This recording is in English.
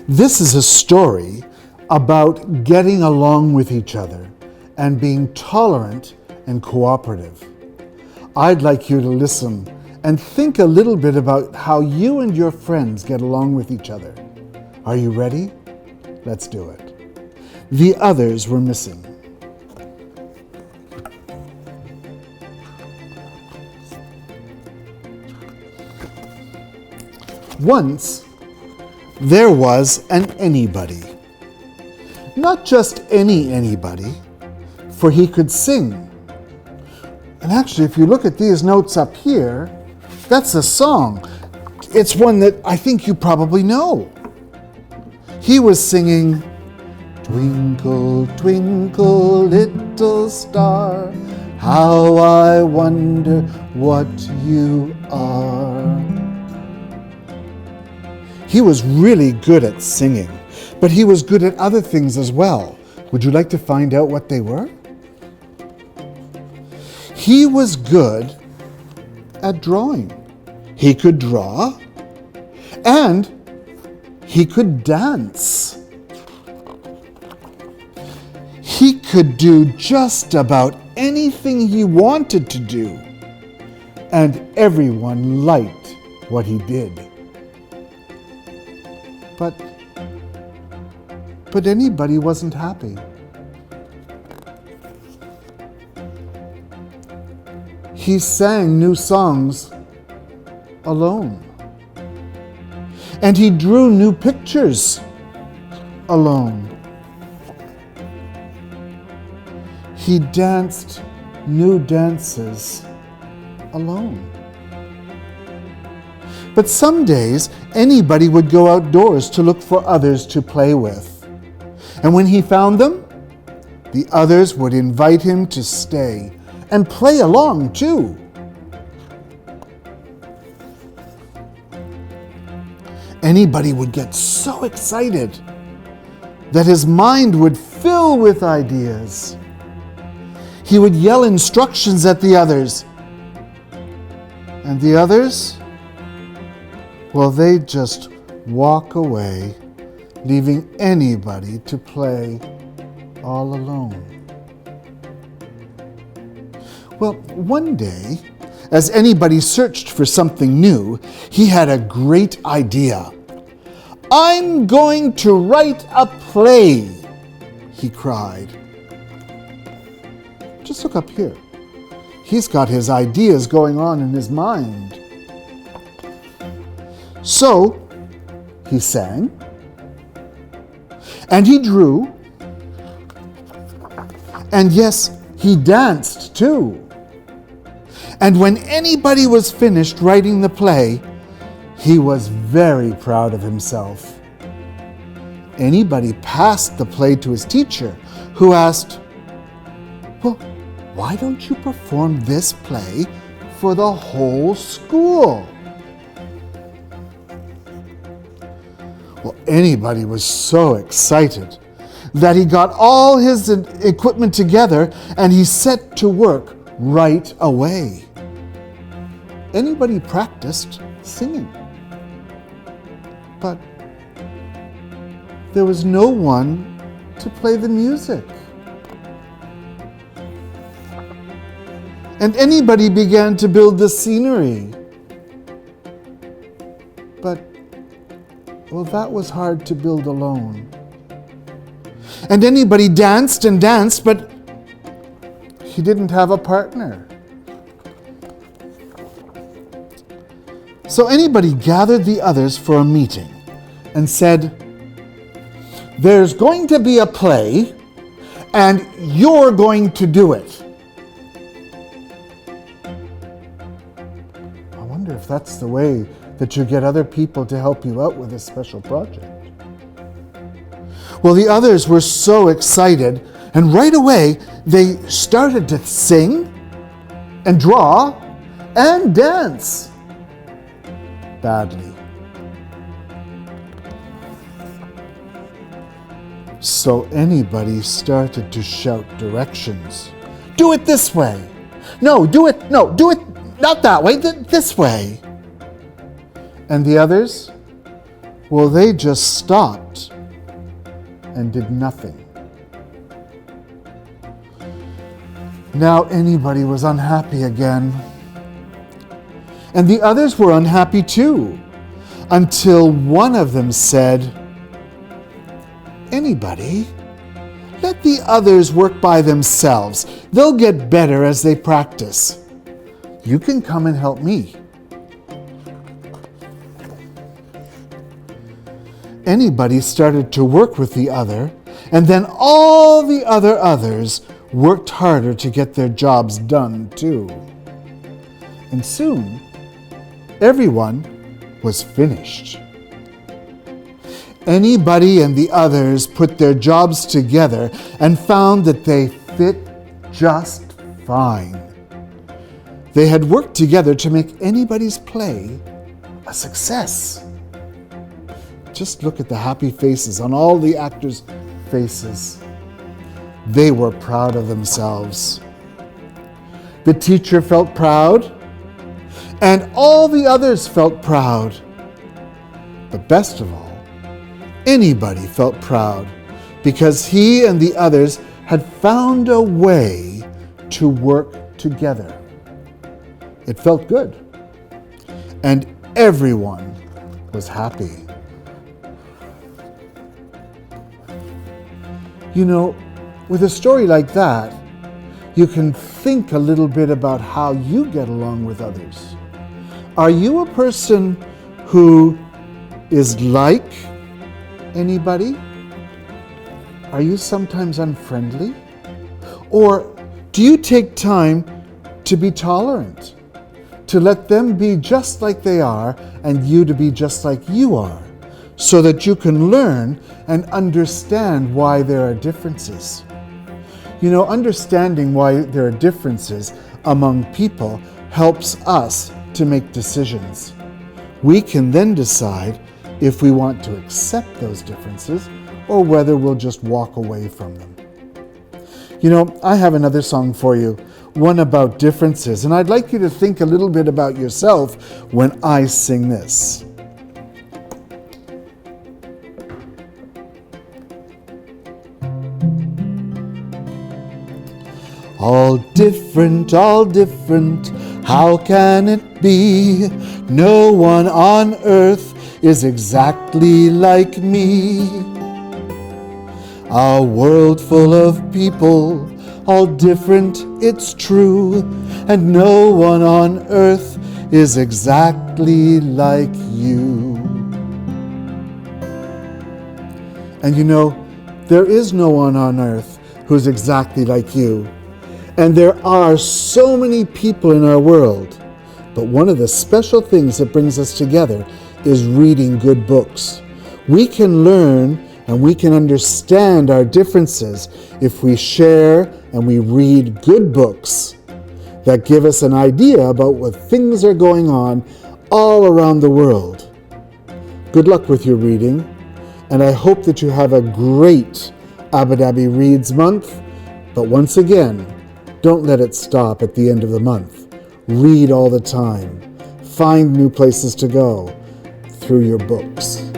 This is a story about getting along with each other and being tolerant and cooperative. I'd like you to listen and think a little bit about how you and your friends get along with each other. Are you ready? Let's do it. The others were missing. Once, there was an anybody. Not just anybody, for he could sing. And actually, if you look at these notes up here, that's a song. It's one that I think you probably know. He was singing, "Twinkle, twinkle, little star, how I wonder what you are." He was really good at singing, but he was good at other things as well. Would you like to find out what they were? He was good at drawing. He could draw, and he could dance. He could do just about anything he wanted to do, and everyone liked what he did. But anybody wasn't happy. He sang new songs alone. And he drew new pictures alone. He danced new dances alone. But some days, anybody would go outdoors to look for others to play with. And when he found them, the others would invite him to stay and play along too. Anybody would get so excited that his mind would fill with ideas. He would yell instructions at the others. And the others, well, they'd just walk away, leaving anybody to play all alone. Well, one day, as anybody searched for something new, he had a great idea. "I'm going to write a play," he cried. Just look up here. He's got his ideas going on in his mind. So, he sang, and he drew, and yes, he danced too. And when anybody was finished writing the play, he was very proud of himself. Anybody passed the play to his teacher, who asked, "Well, why don't you perform this play for the whole school?" Well, anybody was so excited that he got all his equipment together and he set to work right away. Anybody practiced singing, but there was no one to play the music. And anybody began to build the scenery, but well, that was hard to build alone. And anybody danced and danced, but he didn't have a partner. So anybody gathered the others for a meeting and said, "There's going to be a play, and you're going to do it." I wonder if that's the way that you get other people to help you out with a special project. Well, the others were so excited, and right away they started to sing and draw and dance. Badly. So anybody started to shout directions. "Do it this way. No, do it not that way, this way." And the others, Well, they just stopped and did nothing. Now anybody was unhappy again. And the others were unhappy too, until one of them said, "Anybody? Let the others work by themselves. They'll get better as they practice. You can come and help me." Anybody started to work with the other, and then all the other others worked harder to get their jobs done too. And soon, everyone was finished. Anybody and the others put their jobs together and found that they fit just fine. They had worked together to make anybody's play a success. Just look at the happy faces on all the actors' faces. They were proud of themselves. The teacher felt proud, and all the others felt proud. But best of all, anybody felt proud because he and the others had found a way to work together. It felt good, and everyone was happy. You know, with a story like that, you can think a little bit about how you get along with others. Are you a person who is like anybody? Are you sometimes unfriendly? Or do you take time to be tolerant, to let them be just like they are and you to be just like you are, so that you can learn and understand why there are differences? You know, understanding why there are differences among people helps us to make decisions. We can then decide if we want to accept those differences or whether we'll just walk away from them. You know, I have another song for you, one about differences, and I'd like you to think a little bit about yourself when I sing this. All different, how can it be? No one on earth is exactly like me. A world full of people, all different, it's true, and no one on earth is exactly like you. And you know, there is no one on earth who's exactly like you. And there are so many people in our world, but one of the special things that brings us together is reading good books. We can learn and we can understand our differences if we share and we read good books that give us an idea about what things are going on all around the world. Good luck with your reading, and I hope that you have a great Abu Dhabi Reads Month, but once again, don't let it stop at the end of the month. Read all the time. Find new places to go through your books.